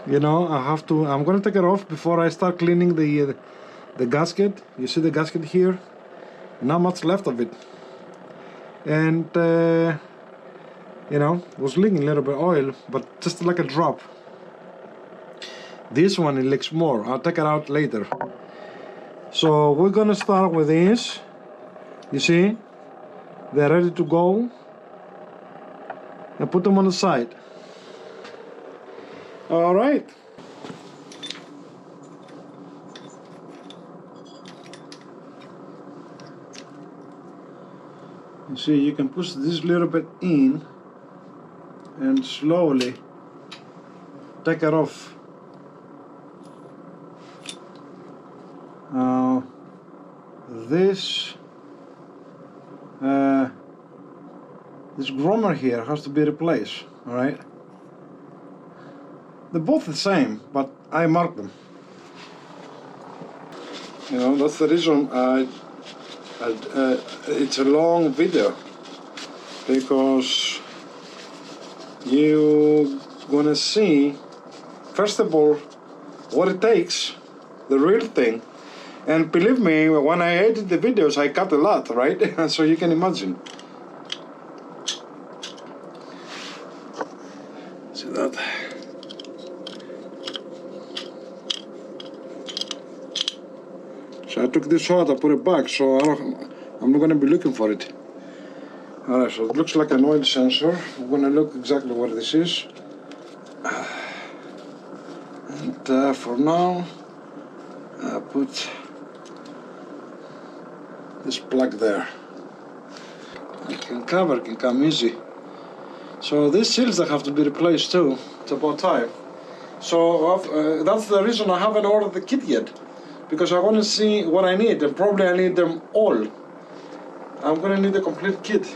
you know, I'm gonna take it off before I start cleaning the gasket. You see the gasket here? Not much left of it. And you know, it was leaking a little bit of oil, but just like a drop. This one, it leaks more. I'll take it out later. So we're gonna start with this. You see, they're ready to go. And put them on the side. All right. You see, you can push this little bit in and slowly take it off. This grommer here has to be replaced. All right. They're both the same, but I marked them. You know, that's the reason it's a long video, because you're gonna see, first of all, what it takes, the real thing. And believe me, when I edit the videos, I cut a lot, right? So you can imagine. See that? So I took this out, I put it back, so I'm not going to be looking for it. Alright, so it looks like an oil sensor. I'm going to look exactly what this is. And for now, I put this plug there. It can come easy. So these seals that have to be replaced too. It's about time. So that's the reason I haven't ordered the kit yet, because I want to see what I need, and probably I need them all. I'm going to need a complete kit.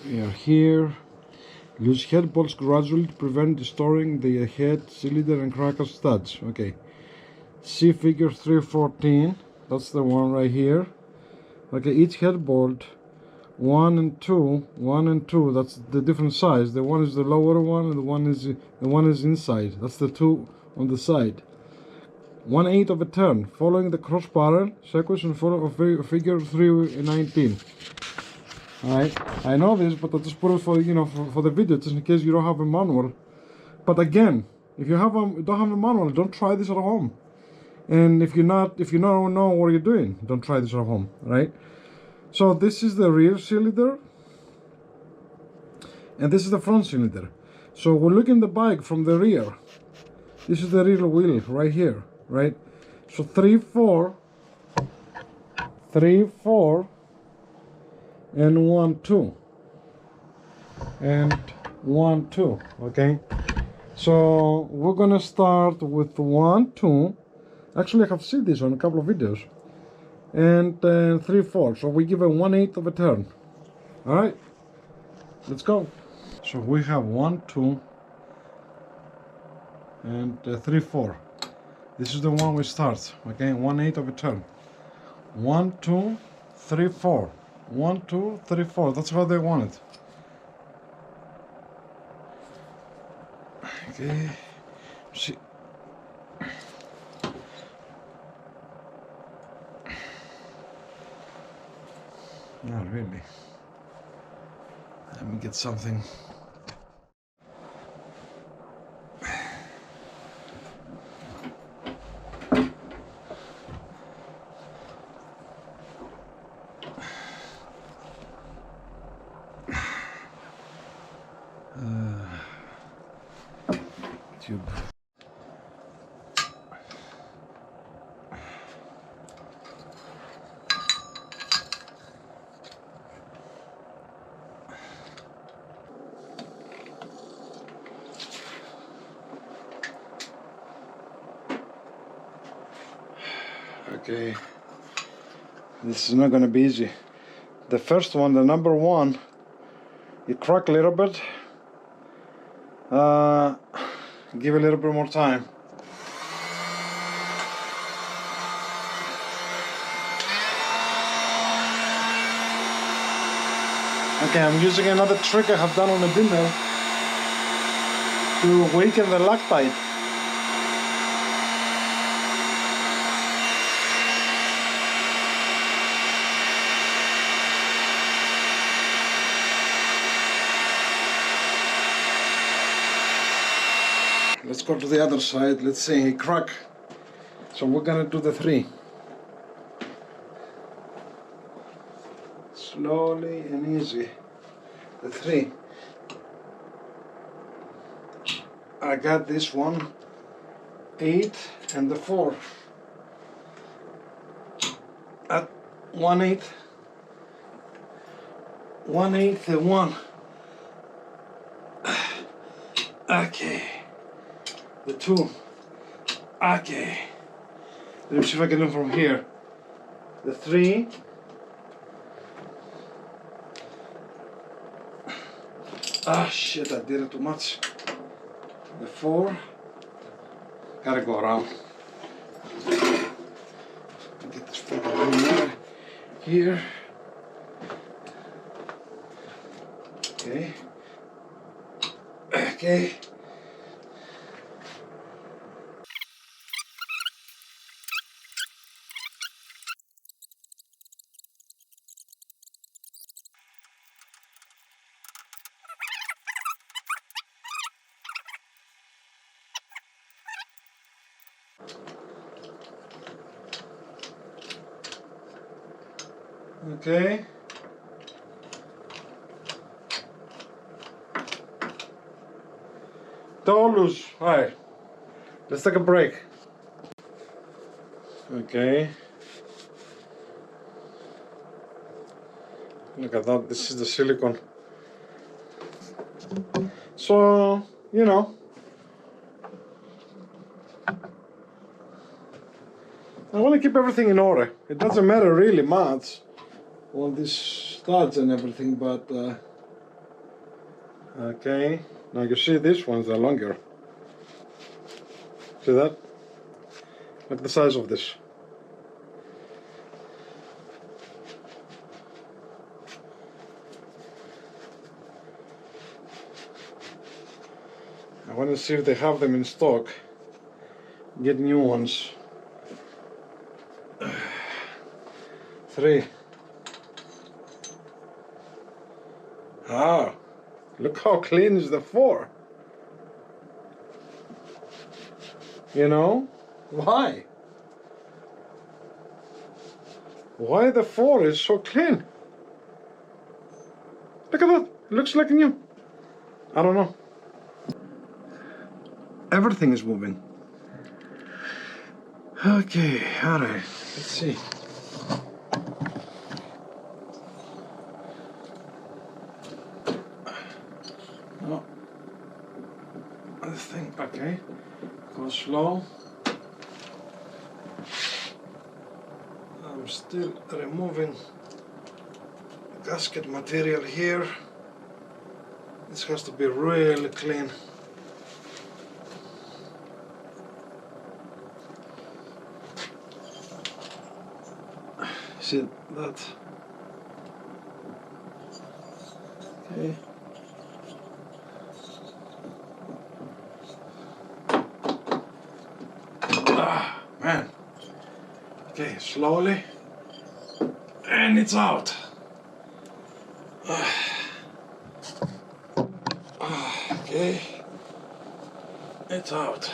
We are here. Use head bolts gradually to prevent distorting the head, cylinder and cracker studs. Okay. See figure 314. That's the one right here. Okay, each head bolt, 1 and 2, that's the different size. The one is the lower one, and the one is inside. That's the two on the side. 1/8 of a turn, following the cross barrel sequence and follow figure 319. Alright, I know this, but I just put it for, you know, for the video, just in case you don't have a manual. But again, if you don't have a manual, don't try this at home. And if you don't know what you're doing, don't try this at home, right? So this is the rear cylinder, and this is the front cylinder. So we're looking at the bike from the rear. This is the rear wheel right here, right? So 3, 4, and 1, 2, and 1, 2. Okay. So we're gonna start with 1, 2. Actually, I have seen this on a couple of videos. And 3, 4. So we give a 1/8 of a turn. All right, let's go. So we have 1, 2, and 3, 4. This is the one we start. Okay, 1/8 of a turn. 1, 2, 3, 4. 1, 2, 3, 4. That's how they want it. Okay. See. Not really. Let me get something. Tube. Okay, this is not going to be easy. The first one, the number 1, it cracked a little bit. Give a little bit more time. Okay, I'm using another trick I have done on a dimmer to weaken the Loctite. Let's go to the other side. Let's see, crack. So we're gonna do the 3. Slowly and easy. The 3. I got this one, 8, and the 4. At 1/8, 1/8 and 1. Okay. The 2. Okay. Let me see if I can do it from here. The 3. Ah shit, I did it too much. The 4. Gotta go around. Get this fucking thing here. Okay. Okay. Okay. Don't lose. Alright. Let's take a break. Okay. Look at that. This is the silicone. So, you know, I want to keep everything in order. It doesn't matter really much, all these studs and everything, but okay. Now you see these ones are longer. See that? Look at the size of this. I want to see if they have them in stock. Get new ones. 3. Ah, look how clean is the 4. You know, why? Why the 4 is so clean? Look at that, it looks like new. I don't know. Everything is moving. Okay, alright, let's see. Oh, this thing, okay. Go slow. I'm still removing gasket material here. This has to be really clean. See that? Okay. Ah, man. Okay, slowly. And it's out. Okay. It's out.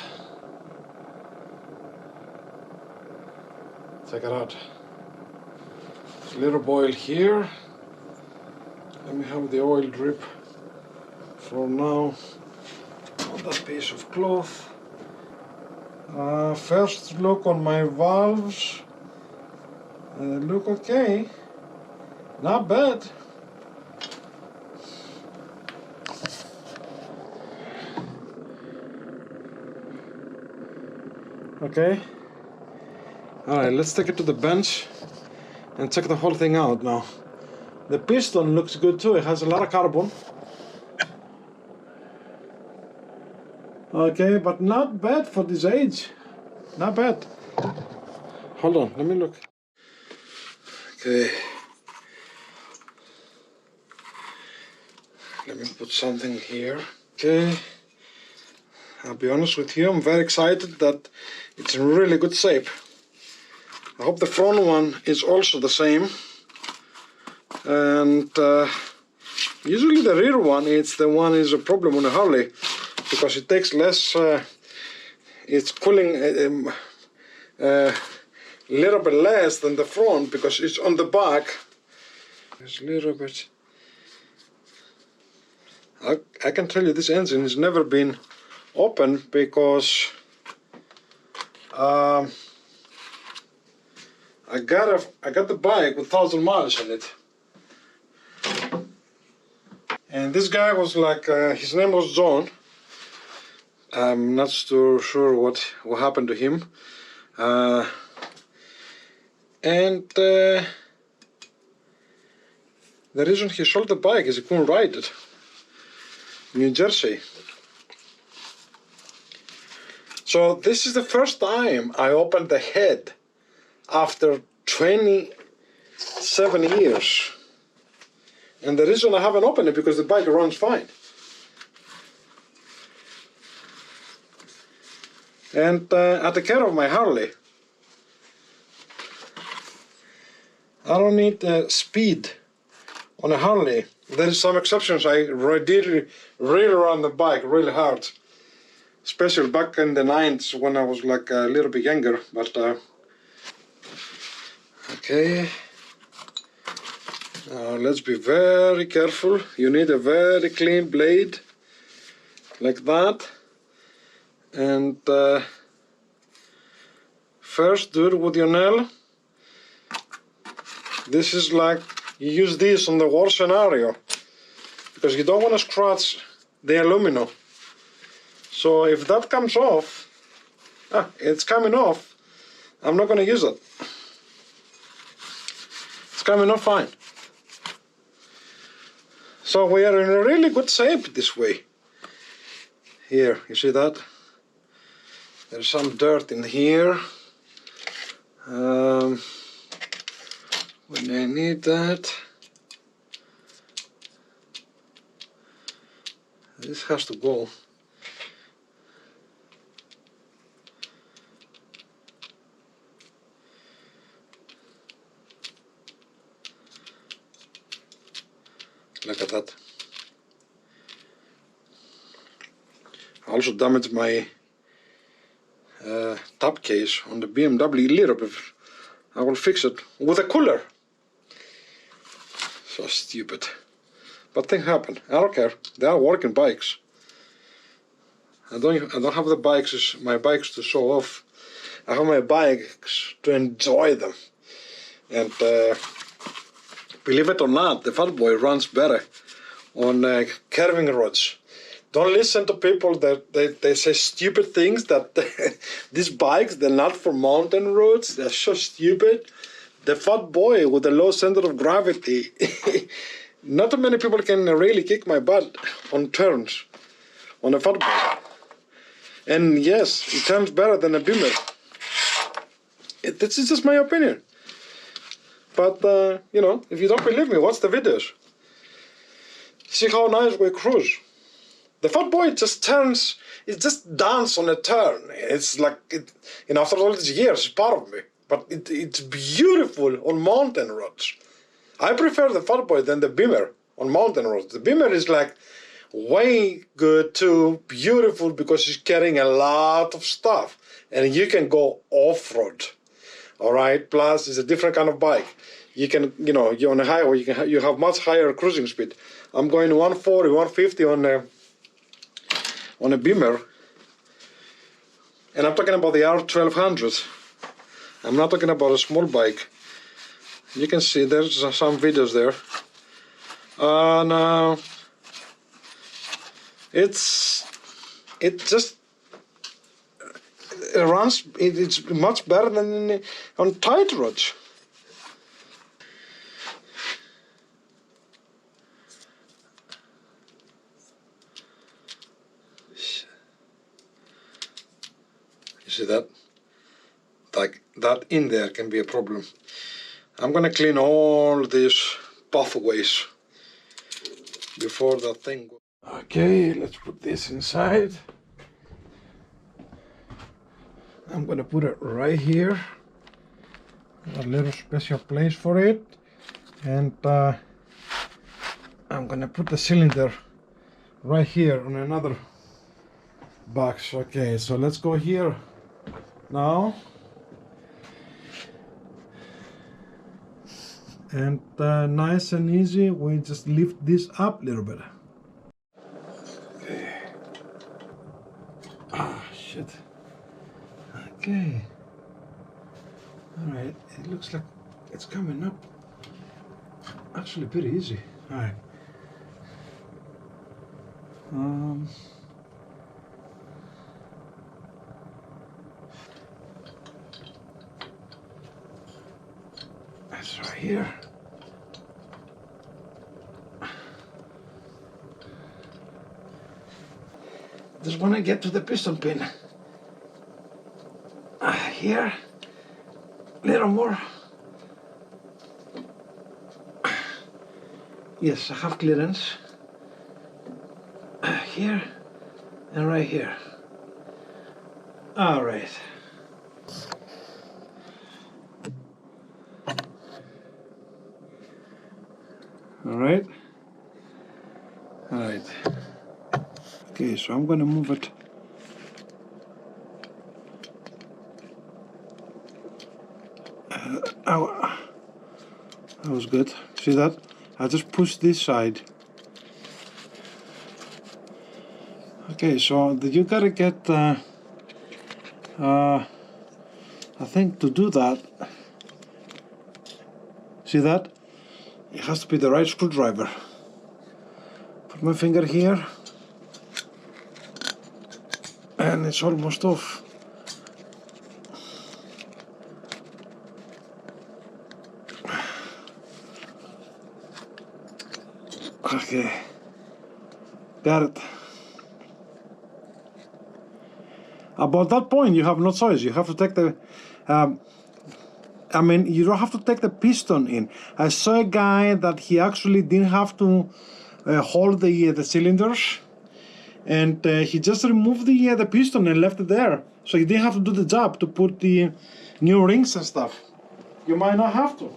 Check it out. There's a little boil here. Let me have the oil drip for now on that piece of cloth. First look on my valves. Look okay. Not bad. Okay. Alright, let's take it to the bench and check the whole thing out now. The piston looks good too, it has a lot of carbon. Okay, but not bad for this age. Not bad. Hold on, let me look. Okay. Let me put something here. Okay. I'll be honest with you, I'm very excited that it's in really good shape. I hope the front one is also the same. And usually the rear one, it's the one is a problem on a Harley because it takes less, it's cooling a little bit less than the front because it's on the back. It's a little bit. I can tell you this engine has never been open because I got the bike with 1,000 miles on it, and this guy was like his name was John. I'm not too sure what happened to him, and the reason he sold the bike is he couldn't ride it. New Jersey. So this is the first time I opened the head after 27 years. And the reason I haven't opened it because the bike runs fine. And I take care of my Harley. I don't need speed on a Harley. There is some exceptions. I really run the bike really hard. Especially back in the 90s when I was like a little bit younger. But okay. Now let's be very careful. You need a very clean blade like that. And first do it with your nail. This is like you use this on the worst scenario because you don't want to scratch the aluminum. So if that comes off, it's coming off, I'm not going to use it. It's coming off fine. So we are in a really good shape this way. Here, you see that? There's some dirt in here. When I need that, this has to go. Look at that. I also damaged my top case on the BMW a little bit. I will fix it with a cooler. So stupid. But things happen. I don't care. They are working bikes. I don't have my bikes to show off. I have my bikes to enjoy them. And believe it or not, the Fat Boy runs better on curving roads. Don't listen to people that they say stupid things that these bikes, they're not for mountain roads. They're so stupid. The Fat Boy with a low center of gravity. Not too many people can really kick my butt on turns on a Fat Boy. And yes, it turns better than a Beamer. This is just my opinion. But, you know, if you don't believe me, watch the videos. See how nice we cruise. The Fat Boy just turns, it just dances on a turn. It's like, you know, after all these years, it's part of me. But it's beautiful on mountain roads. I prefer the Fat Boy than the Beamer on mountain roads. The Beamer is like way good too, beautiful because it's carrying a lot of stuff. And you can go off-road. All right, plus it's a different kind of bike. You can, you know, you're on a highway, you have much higher cruising speed. I'm going 140, 150 on a Beamer, and I'm talking about the R1200. I'm not talking about a small bike. You can see there's some videos there. And it runs. It's much better than on tight roads. You see that? Like that in there can be a problem. I'm gonna clean all these pathways before the thing goes. Okay, let's put this inside. I'm gonna put it right here, a little special place for it, and I'm gonna put the cylinder right here on another box. Okay, so let's go here now, and nice and easy, we just lift this up a little bit. Okay. Ah, shit. Okay. Alright, it looks like it's coming up actually pretty easy. Alright. That's right here. Just want to get to the piston pin. Here, a little more. Yes, I have clearance. Here and right here. All right. All right. All right. Okay, so I'm gonna move it. That was good. See that? I just pushed this side. Okay, so you gotta get, I think to do that, see that? It has to be the right screwdriver. Put my finger here, and it's almost off. Okay, got it. About that point, you have no choice. You have to take the, I mean, you don't have to take the piston in. I saw a guy that he actually didn't have to hold the cylinders, and he just removed the piston and left it there. So he didn't have to do the job to put the new rings and stuff. You might not have to.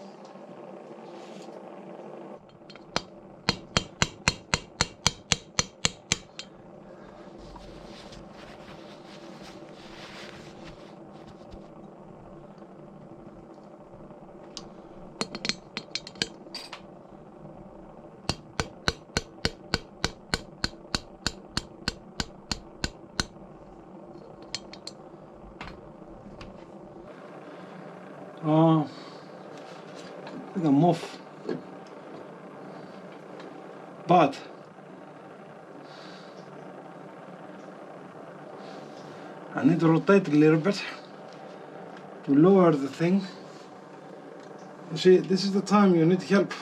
Like a muff, but I need to rotate a little bit to lower the thing. You see, this is the time you need help.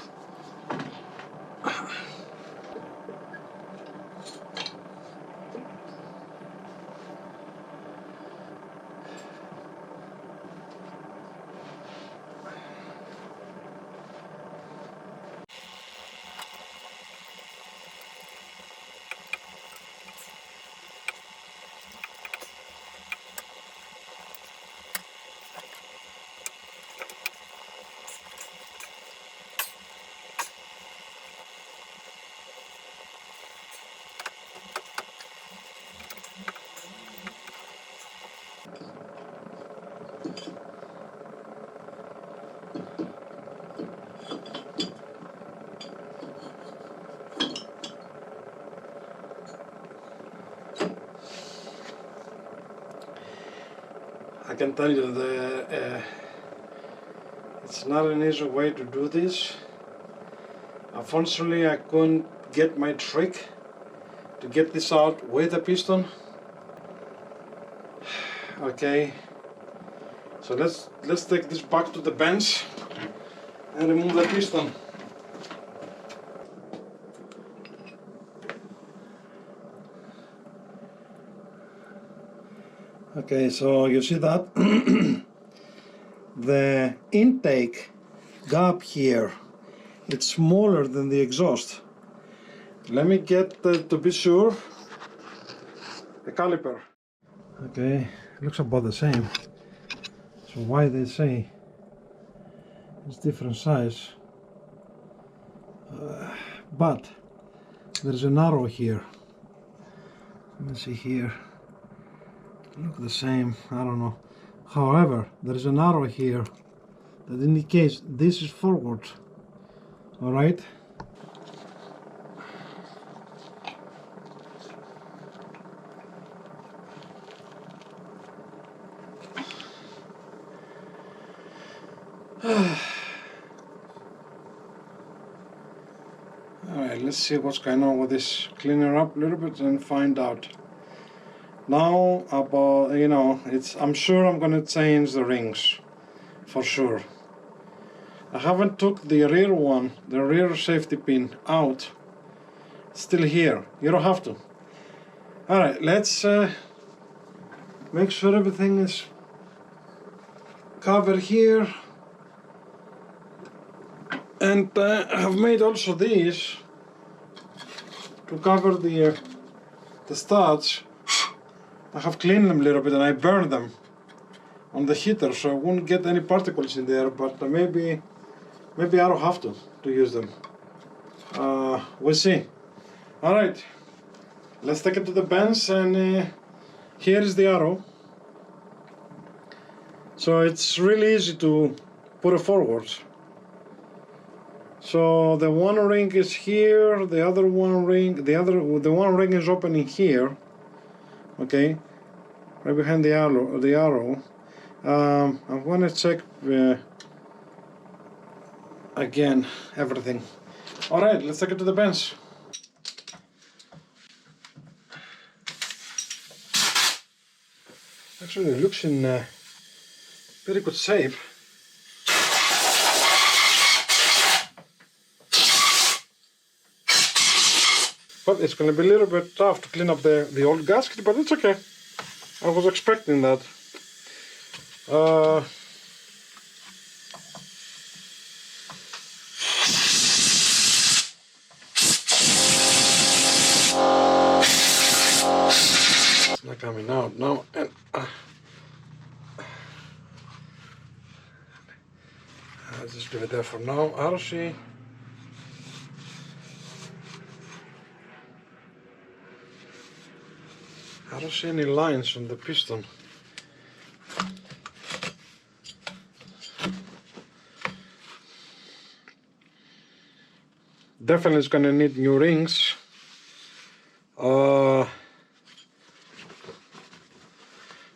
I can tell you it's not an easy way to do this. Unfortunately, I couldn't get my trick to get this out with the piston. Okay, so let's take this back to the bench and remove the piston. Okay, so you see that the intake gap here, it's smaller than the exhaust, Let me get to be sure the caliper. Okay, looks about the same. So why they say it's different size? But there's an arrow here. Let me see here. Look the same. I don't know. However, there is an arrow here that indicates this is forward. All right. Alright, let's see what's going on with this. Clean her up a little bit and find out. Now about, I'm sure I'm gonna change the rings. For sure. I haven't took the rear one, the rear safety pin out. It's still here. You don't have to. Alright, let's make sure everything is covered here. And I've made also these to cover the studs. I have cleaned them a little bit and I burned them on the heater so I won't get any particles in there, but maybe I don't have to use them. We'll see. Alright, let's take it to the bench, and here is the arrow. So it's really easy to put it forward. So the one ring is here, the one ring is opening here. Okay, right behind the arrow. I'm gonna check again everything. All right, let's take it to the bench. Actually, it looks in very good shape. But it's going to be a little bit tough to clean up the old gasket, but it's okay. I was expecting that. It's not coming out now, and I'll just leave it there for now. I don't see any lines on the piston. Definitely it's gonna need new rings.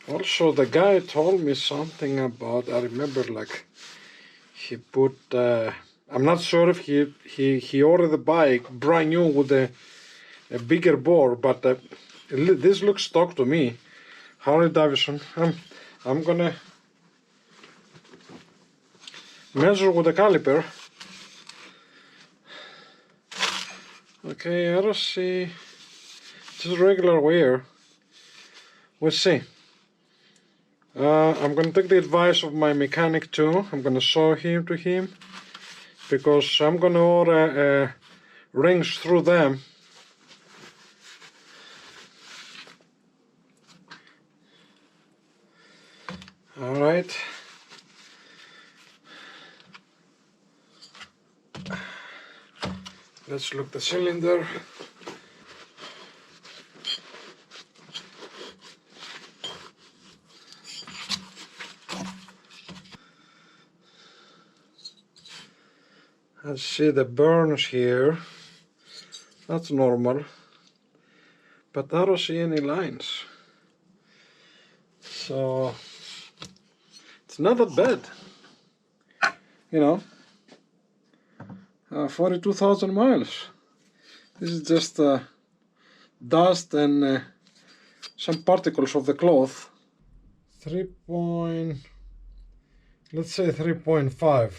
Also, the guy told me something about, I remember, like he put, I'm not sure if he ordered the bike brand new with a bigger bore, but this looks stock to me. Harley Davidson. I'm gonna measure with a caliper. Okay, I don't see, just regular wear. We'll see. I'm gonna take the advice of my mechanic too. I'm gonna show him to him, because I'm gonna order rings through them. All right. Let's look the cylinder. I see the burns here. That's normal. But I don't see any lines. So it's not that bad. 42,000 miles. This is just dust and some particles of the cloth. Let's say 3.5.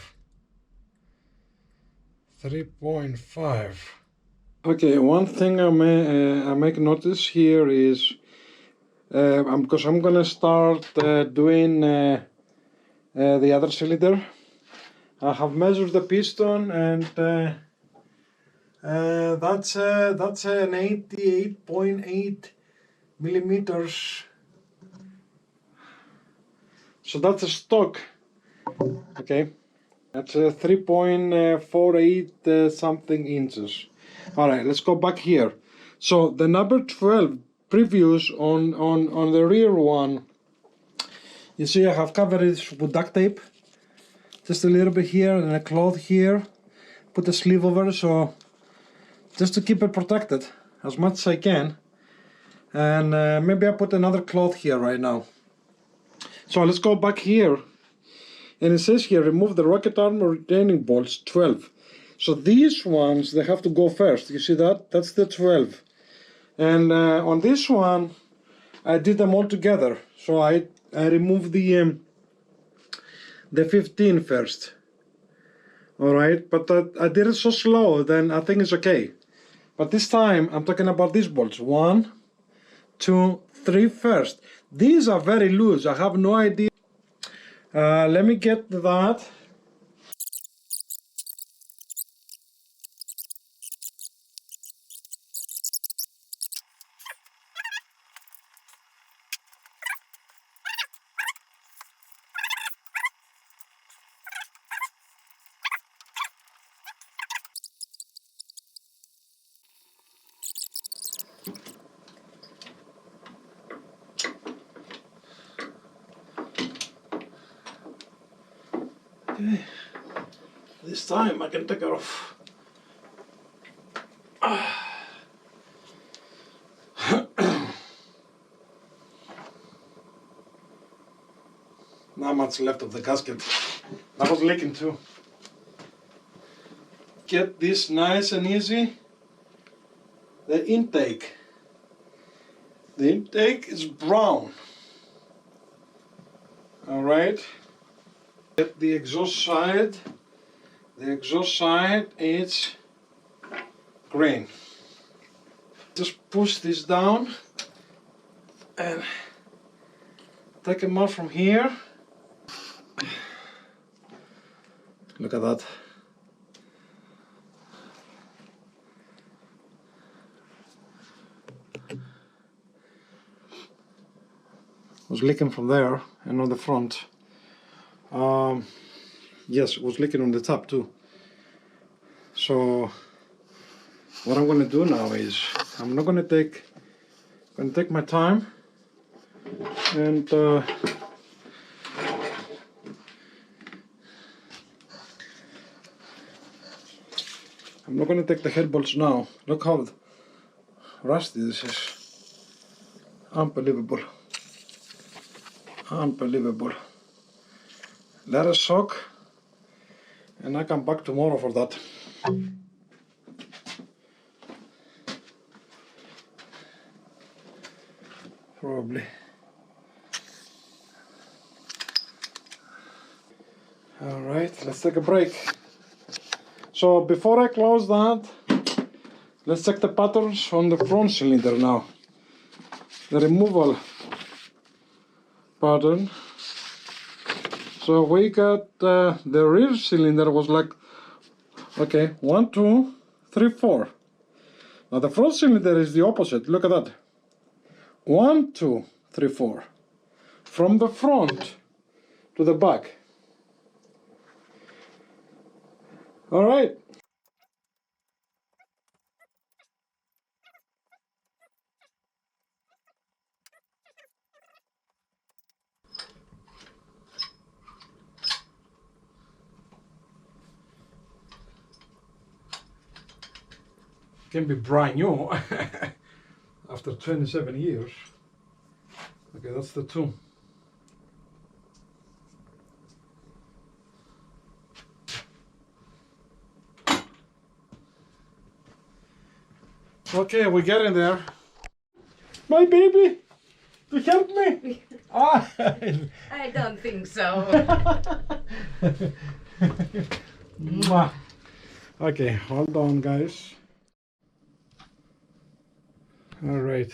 3.5. Okay, one thing I make notice here is because I'm gonna start doing the other cylinder. I have measured the piston, and That's an 88.8 millimeters. So that's a stock. Okay, that's 3.48 something inches. All right, let's go back here. So the number 12 previous on the rear one. You see, I have covered it with duct tape, just a little bit here and a cloth here. Put a sleeve over, so just to keep it protected as much as I can. And maybe I put another cloth here right now. So let's go back here. And it says here, remove the rocket armor retaining bolts 12. So these ones, they have to go first. You see that? That's the 12. And on this one, I did them all together. So I removed the 15 first. Alright, but I did it so slow, then I think it's okay. But this time, I'm talking about these bolts. 1, 2, 3 first. These are very loose. I have no idea. Let me get that. Okay. This time I can take it off. Not much left of the gasket. That was leaking too. Get this nice and easy. The intake. The intake is brown. Alright. Get the exhaust side. The exhaust side is green. Just push this down and take them out from here. Look at that. It was leaking from there and on the front. Yes, it was leaking on the top too. So what I'm going to do now is I'm not going to take my time and I'm not going to take the head bolts now. Look how rusty this is. Unbelievable. Unbelievable. Let it soak and I come back tomorrow for that. Probably. Alright, let's take a break. So before I close that, let's check the patterns on the front cylinder now. The removal pattern. So we got the rear cylinder was like, okay, 1, 2, 3, 4. Now the front cylinder is the opposite. Look at that. 1, 2, 3, 4. From the front to the back. All right. Can be brand new after 27 years. Okay, that's the 2. Okay, we're getting there. My baby, to help me. Ah. I don't think so. Mwah. Okay, hold on, guys. All right.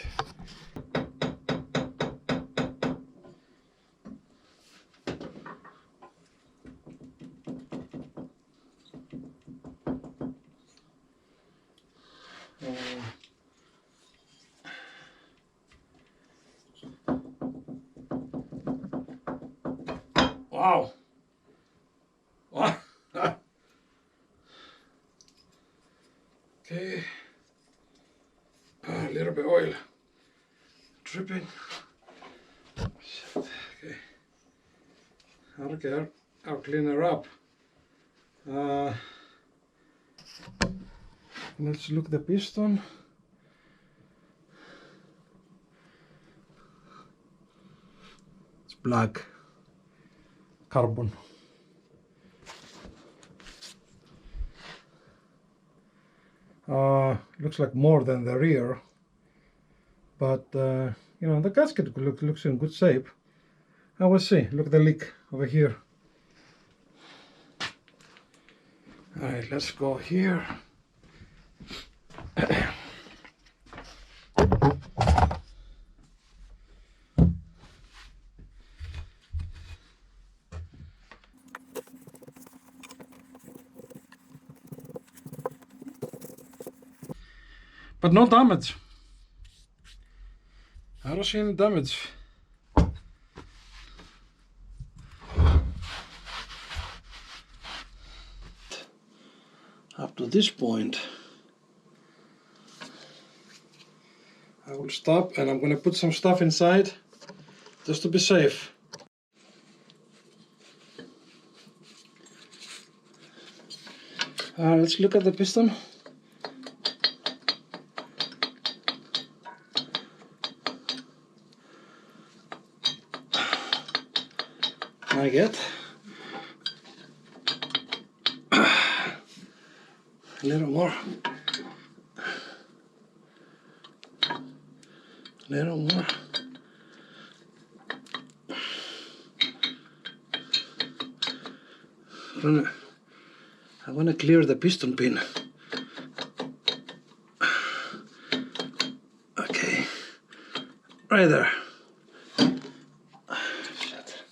Wow. Wow. Okay. A little bit oil dripping. Shit. Okay. Okay, I'll clean her up. Let's look the piston. It's black carbon. Looks like more than the rear, but you know, the gasket looks in good shape. I will see. Look at the leak over here. All right, let's go here. But no damage. I don't see any damage. Up to this point, I will stop and I'm going to put some stuff inside just to be safe. Let's look at the piston. I get a little more, little more. I want to clear the piston pin. Okay, right there. Shit.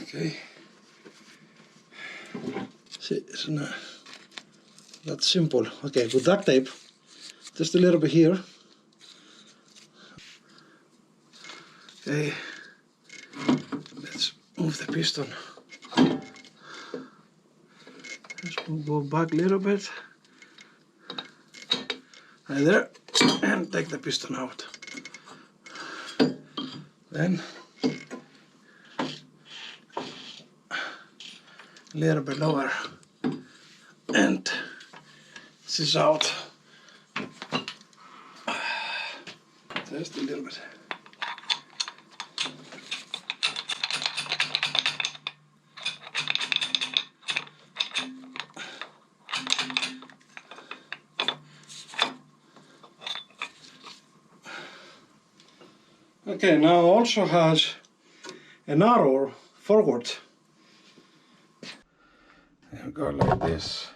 Okay. See, it's not that simple. Okay, with duct tape, just a little bit here. Okay, let's move the piston. Let's go back a little bit. Right there, and take the piston out. Then a little bit lower, and this is out. Just a little bit. Okay, now also has an arrow forward. And go like this.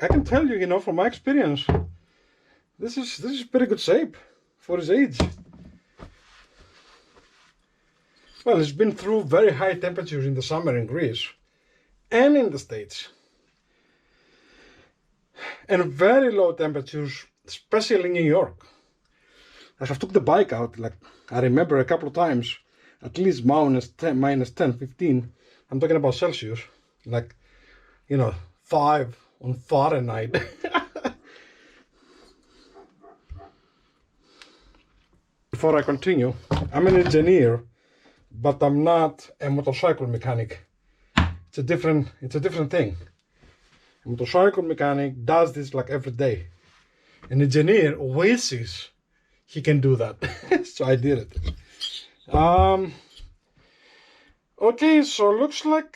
I can tell you, you know, from my experience, this is pretty good shape for his age. Well, it's been through very high temperatures in the summer in Greece and in the States, and very low temperatures, especially in New York. I have took the bike out, like I remember a couple of times, at least minus 10, 15. I'm talking about Celsius, like, you know, 5 on Fahrenheit. Before I continue, I'm an engineer, but I'm not a motorcycle mechanic. It's a different thing. A motorcycle mechanic does this like every day. An engineer wishes he can do that. So I did it. Okay, so looks like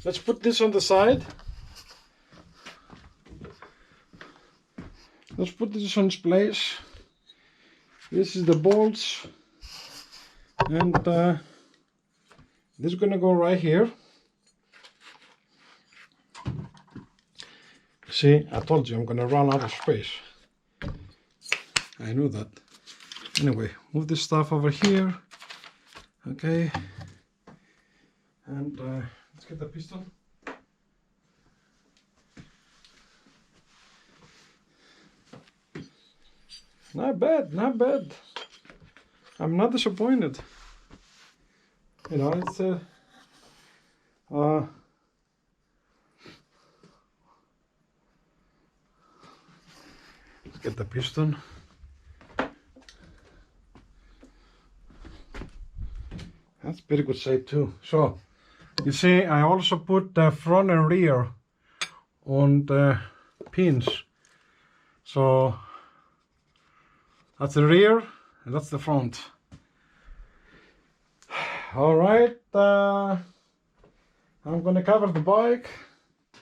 let's put this on the side. let's put this on its place. This is the bolts, and this is gonna go right here. See, I told you I'm gonna run out of space. I knew that. Anyway, move this stuff over here. Okay, and let's get the piston. Not bad, not bad. I'm not disappointed. You know, it's let's get the piston. That's pretty good shape too. So, you see, I also put the front and rear on the pins. So, that's the rear and that's the front. All right, I'm gonna cover the bike.